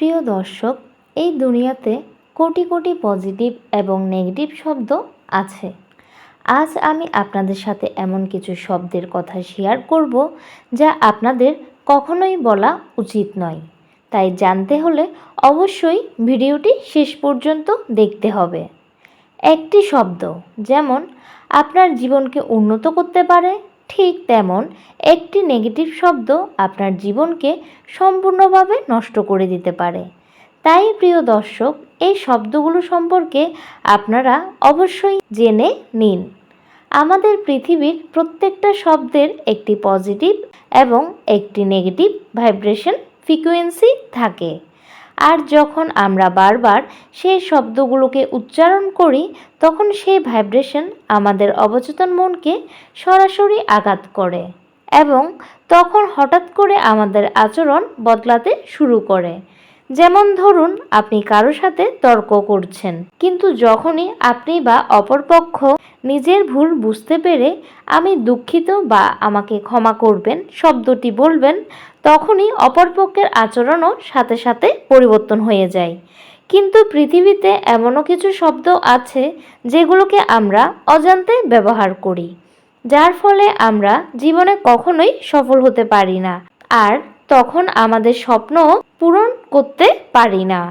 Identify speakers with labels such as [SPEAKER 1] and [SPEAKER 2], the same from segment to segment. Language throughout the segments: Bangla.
[SPEAKER 1] প্রিয় দর্শক, এই দুনিয়াতে কোটি কোটি পজিটিভ এবং নেগেটিভ শব্দ আছে। আজ আমি আপনাদের সাথে এমন কিছু শব্দের কথা শেয়ার করব যা আপনাদের কখনোই বলা উচিত নয়। তাই জানতে হলে অবশ্যই ভিডিওটি শেষ পর্যন্ত দেখতে হবে। একটি শব্দ যেমন আপনার জীবনকে উন্নত করতে পারে, ঠিক তেমন একটি নেগেটিভ শব্দ আপনার জীবনকে সম্পূর্ণভাবে নষ্ট করে দিতে পারে। তাই প্রিয় দর্শক, এই শব্দগুলো সম্পর্কে আপনারা অবশ্যই জেনে নিন। আমাদের পৃথিবীর প্রত্যেকটা শব্দের একটি পজিটিভ এবং একটি নেগেটিভ ভাইব্রেশন ফ্রিকোয়েন্সি থাকে। আর যখন আমরা বারবার সেই শব্দগুলোকে উচ্চারণ করি, তখন সেই ভাইব্রেশন আমাদের অবচেতন মনকে সরাসরি আঘাত করে এবং তখন হঠাৎ করে আমাদের আচরণ বদলাতে শুরু করে। যেমন ধরুন, আপনি কারোর সাথে তর্ক করছেন, কিন্তু যখনই আপনি বা অপরপক্ষ নিজের ভুল বুঝতে পেরে আমি দুঃখিত বা আমাকে ক্ষমা করবেন শব্দটি বলবেন, তখনই অপরপক্ষের আচরণও সাথে সাথে পরিবর্তন হয়ে যায়। কিন্তু পৃথিবীতে এমনও কিছু শব্দ আছে যেগুলোকে আমরা অজান্তে ব্যবহার করি, যার ফলে আমরা জীবনে কখনোই সফল হতে পারি না, আর তখন আমাদের স্বপ্নও পূরণ করতে পারি না।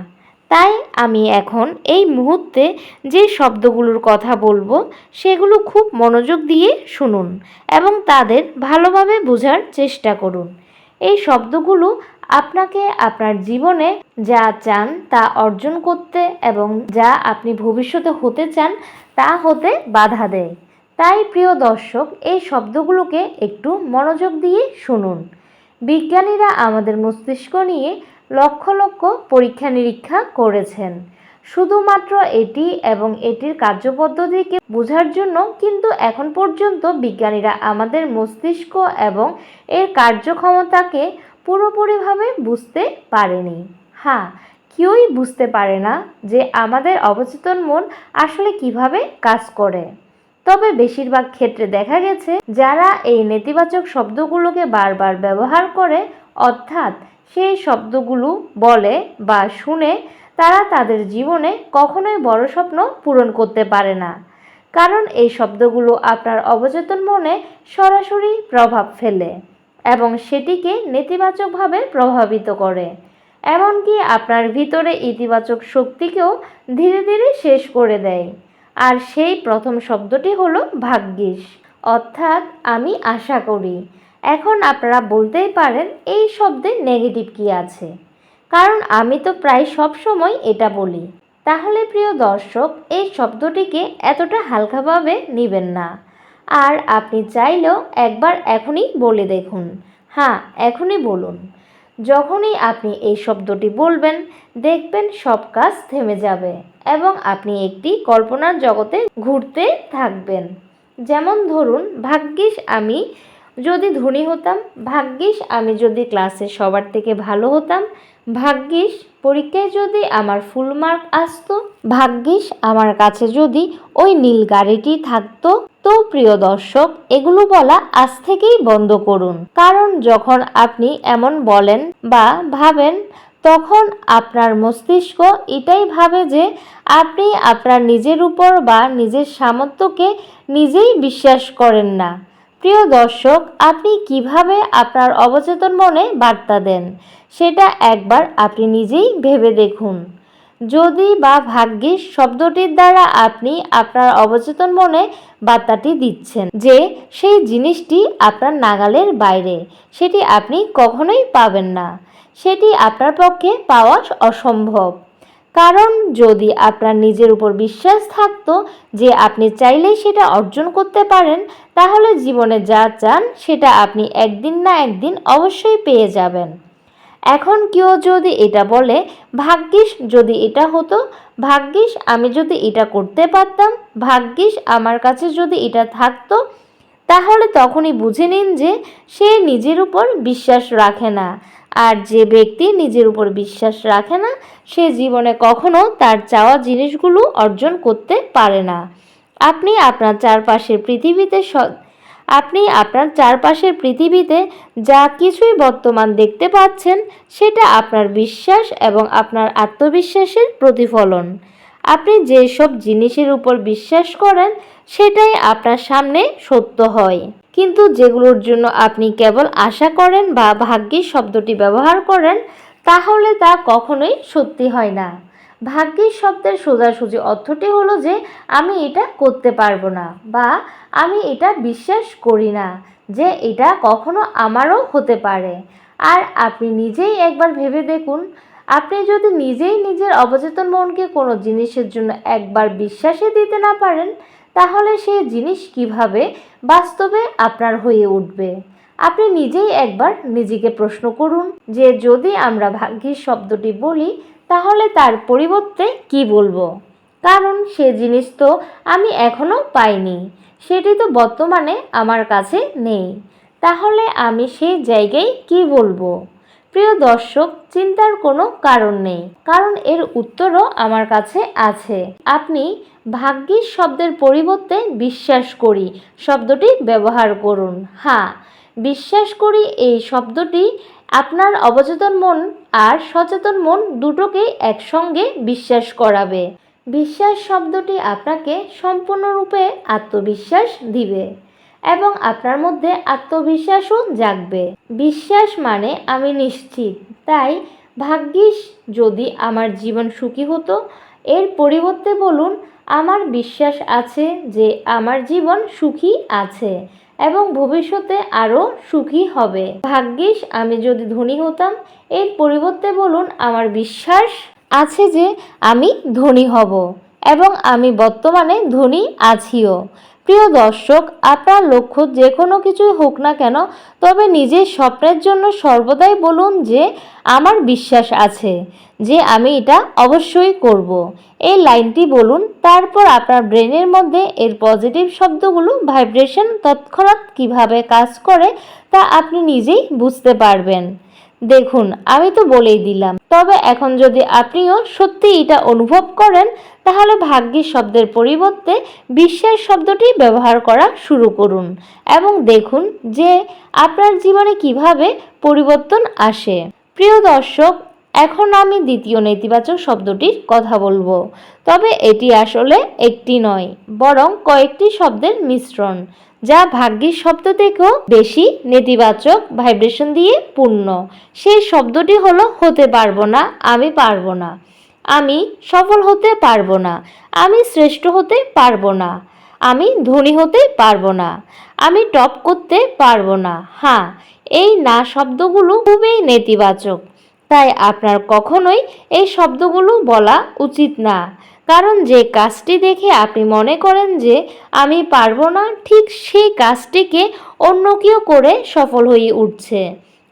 [SPEAKER 1] তাই আমি এখন এই মুহূর্তে যে শব্দগুলোর কথা বলবো সেগুলো খুব মনোযোগ দিয়ে শুনুন এবং তাদের ভালোভাবে বোঝার চেষ্টা করুন। এই শব্দগুলো আপনাকে আপনার জীবনে যা চান তা অর্জন করতে এবং যা আপনি ভবিষ্যতে হতে চান তা হতে বাধা দেয়। তাই প্রিয় দর্শক, এই শব্দগুলোকে একটু মনোযোগ দিয়ে শুনুন। বিজ্ঞানীরা আমাদের মস্তিষ্ক নিয়ে লক্ষ লক্ষ পরীক্ষা নিরীক্ষা করেছেন শুধুমাত্র এটি এবং এটির কার্যপদ্ধতিকে বোঝার জন্য, কিন্তু এখন পর্যন্ত বিজ্ঞানীরা আমাদের মস্তিষ্ক এবং এর কার্যক্ষমতাকে পুরোপুরিভাবে বুঝতে পারেনি। হ্যাঁ, কেউই বুঝতে পারে না যে আমাদের অবচেতন মন আসলে কিভাবে কাজ করে। তবে বেশিরভাগ ক্ষেত্রে দেখা গেছে যারা এই নেতিবাচক শব্দগুলোকে বারবার ব্যবহার করে, অর্থাৎ সেই শব্দগুলো বলে বা শুনে, তারা তাদের জীবনে কখনোই বড় স্বপ্ন পূরণ করতে পারে না। কারণ এই শব্দগুলো আপনার অবচেতন মনে সরাসরি প্রভাব ফেলে এবং সেটিকে নেতিবাচকভাবে প্রভাবিত করে, এমনকি আপনার ভিতরে ইতিবাচক শক্তিকেও ধীরে ধীরে শেষ করে দেয়। আর সেই প্রথম শব্দটি হলো ভাগ্যিস, অর্থাৎ আমি আশা করি। এখন আপনারা বলতেই পারেন, এই শব্দে নেগেটিভ কি আছে? কারণ আমি তো প্রায় সব সময় এটা বলি। তাহলে প্রিয় দর্শক, এই শব্দটিকে এতটা হালকাভাবে নেবেন না। আর আপনি চাইলেও একবার এখনই বলে দেখুন। হ্যাঁ, এখনই বলুন। যখনই আপনি এই শব্দটি বলবেন, দেখবেন সব কাজ থেমে যাবে এবং আপনি একটি কল্পনার জগতে ঘুরতে থাকবেন। যেমন ধরুন, ভাগ্যিস আমি যদি ধনী হতাম, ভাগ্যিস আমি যদি ক্লাসে সবার থেকে ভালো হতাম, ভাগ্যিস পরীক্ষায় যদি আমার ফুল মার্ক আসতো, ভাগ্যিস আমার কাছে যদি ওই নীল গাড়িটি থাকতো। তো প্রিয় দর্শক, এগুলো বলা আজ থেকেই বন্ধ করুন। কারণ যখন আপনি এমন বলেন বা ভাবেন, তখন আপনার মস্তিষ্ক এটাই ভাবে যে আপনি আপনার নিজের উপর বা নিজের সামর্থ্যকে নিজেই বিশ্বাস করেন না। প্রিয় দর্শক, আপনি কিভাবে আপনার অবচেতন মনে বার্তা দেন সেটা একবার আপনি নিজেই ভেবে দেখুন। যদি বা ভাগ্যিস শব্দটির দ্বারা আপনি আপনার অবচেতন মনে বার্তাটি দিচ্ছেন যে সেই জিনিসটি আপনার নাগালের বাইরে, সেটি আপনি কখনোই পাবেন না, সেটি আপনার পক্ষে পাওয়া অসম্ভব। কারণ যদি আপনার নিজের উপর বিশ্বাস থাকতো যে আপনি চাইলেই সেটা অর্জন করতে পারেন, তাহলে জীবনে যা চান সেটা আপনি একদিন না একদিন অবশ্যই পেয়ে যাবেন। এখন কেউ যদি এটা বলে, ভাগ্যিস যদি এটা হতো, ভাগ্যিস আমি যদি এটা করতে পারতাম, ভাগ্যিস আমার কাছে যদি এটা থাকতো, তাহলে তখনই বুঝে নিন যে সে নিজের উপর বিশ্বাস রাখে না। আর যে ব্যক্তি নিজের উপর বিশ্বাস রাখে না, সে জীবনে কখনো তার চাওয়া জিনিসগুলো অর্জন করতে পারে না। আপনি আপনার চারপাশের পৃথিবীতে আপনি আপনার চারপাশের পৃথিবীতে যা কিছুই বর্তমান দেখতে পাচ্ছেন সেটা আপনার বিশ্বাস এবং আপনার আত্মবিশ্বাসের প্রতিফলন। আপনি যেসব জিনিসের উপর বিশ্বাস করেন সেটাই আপনার সামনে সত্য হয়। কিন্তু যেগুলোর জন্য আপনি কেবল আশা করেন বা ভাগ্যের শব্দটি ব্যবহার করেন তাহলে তা কখনোই সত্যি হয় না। ভাগ্যের শব্দের সোজাসুজি অর্থটি হলো যে আমি এটা করতে পারবো না বা আমি এটা বিশ্বাস করি না যে এটা কখনো আমারও হতে পারে। আর আপনি নিজেই একবার ভেবে দেখুন, আপনি যদি নিজেই নিজের অবচেতন মনকে কোনো জিনিসের জন্য একবার বিশ্বাসই দিতে না পারেন তাহলে সেই জিনিস কিভাবে বাস্তবে আপনার হয়ে উঠবে। আপনি নিজেই একবার নিজেকে প্রশ্ন করুন যে যদি আমরা ভাগ্যের শব্দটি বলি তাহলে তার পরিবর্তে কি বলবো, কারণ সে জিনিস তো আমি এখনো পাইনি, সেটি তো বর্তমানে আমার কাছে নেই, তাহলে আমি সেই জায়গায় কি বলবো। প্রিয় দর্শক, চিন্তার কোনো কারণ নেই, কারণ এর উত্তরও আমার কাছে আছে। আপনি ভাগ্যিস শব্দের পরিবর্তে বিশ্বাস করি শব্দটি ব্যবহার করুন। হ্যাঁ, বিশ্বাস করি এই শব্দটি আপনার অবচেতন মন আর সচেতন মন দুটোকেই একসঙ্গে বিশ্বাস করাবে। বিশ্বাস শব্দটি আপনাকে সম্পূর্ণরূপে আত্মবিশ্বাস দিবে এবং আপনার মধ্যে আত্মবিশ্বাসও জাগবে। বিশ্বাস মানে আমি নিশ্চিত, তাই ভাগ্যিস যদি আমার জীবন সুখী হতো, এর পরিবর্তে বলুন আমার বিশ্বাস আছে যে আমার জীবন সুখী আছে এবং ভবিষ্যতে আরও সুখী হবে। ভাগ্যিস আমি যদি ধনী হতাম, এর পরিবর্তে বলুন আমার বিশ্বাস আছে যে আমি ধনী হব এবং আমি বর্তমানে ধনী আছিও। প্রিয় দর্শক, আপনার লক্ষ্য যে কোনো কিছুই হোক না কেন, তবে নিজের স্বপ্নের জন্য সর্বদাই বলুন যে আমার বিশ্বাস আছে যে আমি এটা অবশ্যই করব। এই লাইনটি বলুন, তারপর আপনার ব্রেনের মধ্যে এর পজিটিভ শব্দগুলো ভাইব্রেশন তৎক্ষণাৎ কিভাবে কাজ করে তা আপনি নিজেই বুঝতে পারবেন। দেখুন, আমি তো বলেই দিলাম, তবে এখন যদি আপনিও সত্যি এটা অনুভব করেন তাহলে ভাগ্যের শব্দের পরিবর্তে বিশ্বাস শব্দটি ব্যবহার করা শুরু করুন এবং দেখুন যে আপনার জীবনে কিভাবে পরিবর্তন আসে। প্রিয় দর্শক, এখন আমি দ্বিতীয় নেতিবাচক শব্দটির কথা বলবো, তবে এটি আসলে একটি নয় বরং কয়েকটি শব্দের মিশ্রণ, যা ভাগ্যের শব্দ থেকেও বেশি নেতিবাচক ভাইব্রেশন দিয়ে পূর্ণ। সেই শব্দটি হলো হতে পারবো না, আমি পারবো না, আমি সফল হতে পারবো না, আমি শ্রেষ্ঠ হতে পারবো না, আমি ধনী হতে পারবো না, আমি টপ করতে পারবো না। হ্যাঁ, এই না শব্দগুলো খুবই নেতিবাচক, তাই আপনার কখনোই এই শব্দগুলো বলা উচিত না, কারণ যে কাজটি দেখে আপনি মনে করেন যে আমি পারবো না, ঠিক সেই কাজটিকে অন্য কেউ করে সফল হয়ে উঠছে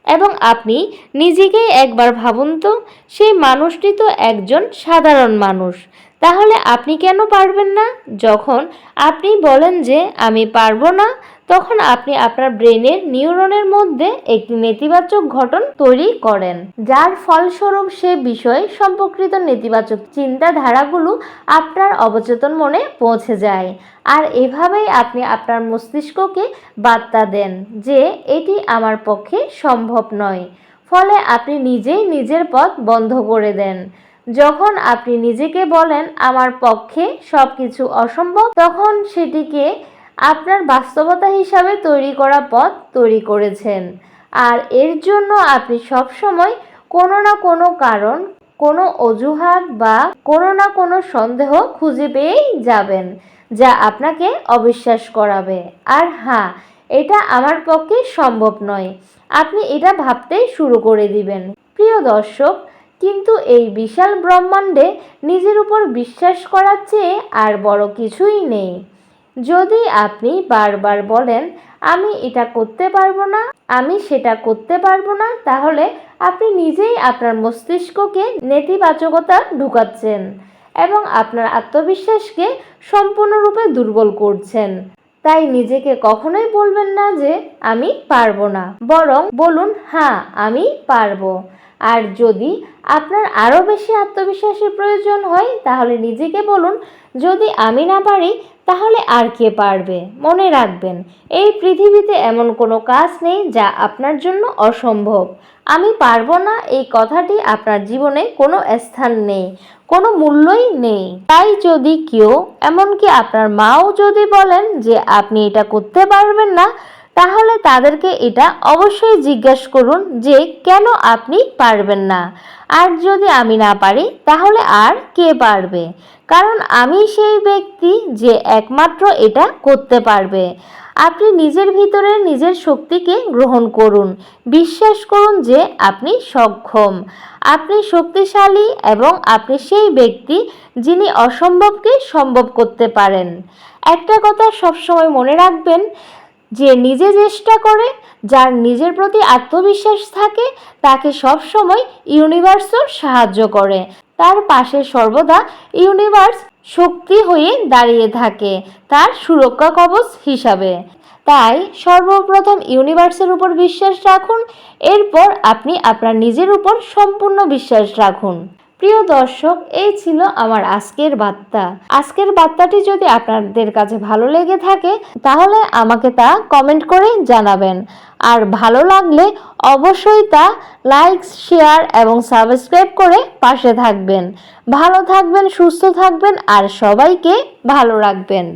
[SPEAKER 1] এবং আপনি নিজেকেই একবার ভাবুন তো, সেই মানুষটি তো একজন সাধারণ মানুষ, তাহলে আপনি কেন পারবেন না? যখন আপনি বলেন যে আমি পারবো না, তখন আপনি আপনার ব্রেনের নিউরনের মধ্যে একটি নেতিবাচক ঘটন তৈরি করেন, যার ফলস্বরূপ সে বিষয় সম্পর্কিত নেতিবাচক চিন্তাধারাগুলো আপনার অবচেতন মনে পৌঁছে যায়। আর এভাবেই আপনি আপনার মস্তিষ্ককে বার্তা দেন যে এটি আমার পক্ষে সম্ভব নয়, ফলে আপনি নিজেই নিজের পথ বন্ধ করে দেন। যখন আপনি নিজেকে বলেন আমার পক্ষে সব কিছু অসম্ভব, তখন সেটিকে আপনার বাস্তবতা হিসাবে তৈরি করা পথ তৈরি করেছেন। আর এর জন্য আপনি সবসময় কোনো না কোনো কারণ, কোনো অজুহাত বা কোনো না কোনো সন্দেহ খুঁজে পেয়েই যাবেন যা আপনাকে অবিশ্বাস করাবে। আর হ্যাঁ, এটা আমার পক্ষে সম্ভব নয়, আপনি এটা ভাবতেই শুরু করে দিবেন। প্রিয় দর্শক, কিন্তু এই বিশাল ব্রহ্মাণ্ডে নিজের উপর বিশ্বাস করার চেয়ে আর বড় কিছুই নেই। যদি আপনি বারবার বলেন আমি এটা করতে পারবো না, আমি সেটা করতে পারবো না, তাহলে আপনি নিজেই আপনার মস্তিষ্ককে নেতিবাচকতা ঢুকাচ্ছেন এবং আপনার আত্মবিশ্বাসকে সম্পূর্ণরূপে দুর্বল করছেন। তাই নিজেকে কখনোই বলবেন না যে আমি পারবো না, বরং বলুন হ্যাঁ আমি পারবো। আর যদি আপনার আরও বেশি আত্মবিশ্বাসের প্রয়োজন হয় তাহলে নিজেকে বলুন, যদি আমি না পারি তাহলে আর কে পারবে। মনে রাখবেন, এই পৃথিবীতে এমন কোনো কাজ নেই যা আপনার জন্য অসম্ভব। আমি পারবো না এই কথাটি আপনার জীবনে কোনো স্থান নেই, কোনো মূল্যই নেই। তাই যদি কেউ, এমনকি আপনার মাও যদি বলেন যে আপনি এটা করতে পারবেন না, তাহলে তাদেরকে এটা অবশ্যই জিজ্ঞাসা করুন যে কেন আপনি পারবেন না। আর যদি আমি না পারি তাহলে আর কে পারবে? কারণ আমি সেই ব্যক্তি যে একমাত্র এটা করতে পারবে। আপনি নিজের ভিতরে নিজের শক্তিকে গ্রহণ করুন, বিশ্বাস করুন যে আপনি সক্ষম, আপনি শক্তিশালী এবং আপনি সেই ব্যক্তি যিনি অসম্ভবকে সম্ভব করতে পারেন। একটা কথা সবসময় মনে রাখবেন, যে নিজে চেষ্টা করে, যার নিজের প্রতি আত্মবিশ্বাস থাকে, তাকে সবসময় ইউনিভার্সও সাহায্য করে। তার পাশে সর্বদা ইউনিভার্স শক্তি হয়ে দাঁড়িয়ে থাকে, তার সুরক্ষা কবচ হিসাবে। তাই সর্বপ্রথম ইউনিভার্সের উপর বিশ্বাস রাখুন, এরপর আপনি আপনার নিজের উপর সম্পূর্ণ বিশ্বাস রাখুন। প্রিয় দর্শক, এই ছিল আমার আজকের বার্তা। আজকের বার্তাটি যদি আপনাদের কাছে ভালো লেগে থাকে তাহলে আমাকে তা কমেন্ট করে জানাবেন। আর ভালো লাগলে অবশ্যই তা লাইক, শেয়ার এবং সাবস্ক্রাইব করে পাশে থাকবেন। ভালো থাকবেন, সুস্থ থাকবেন আর সবাইকে ভালো রাখবেন।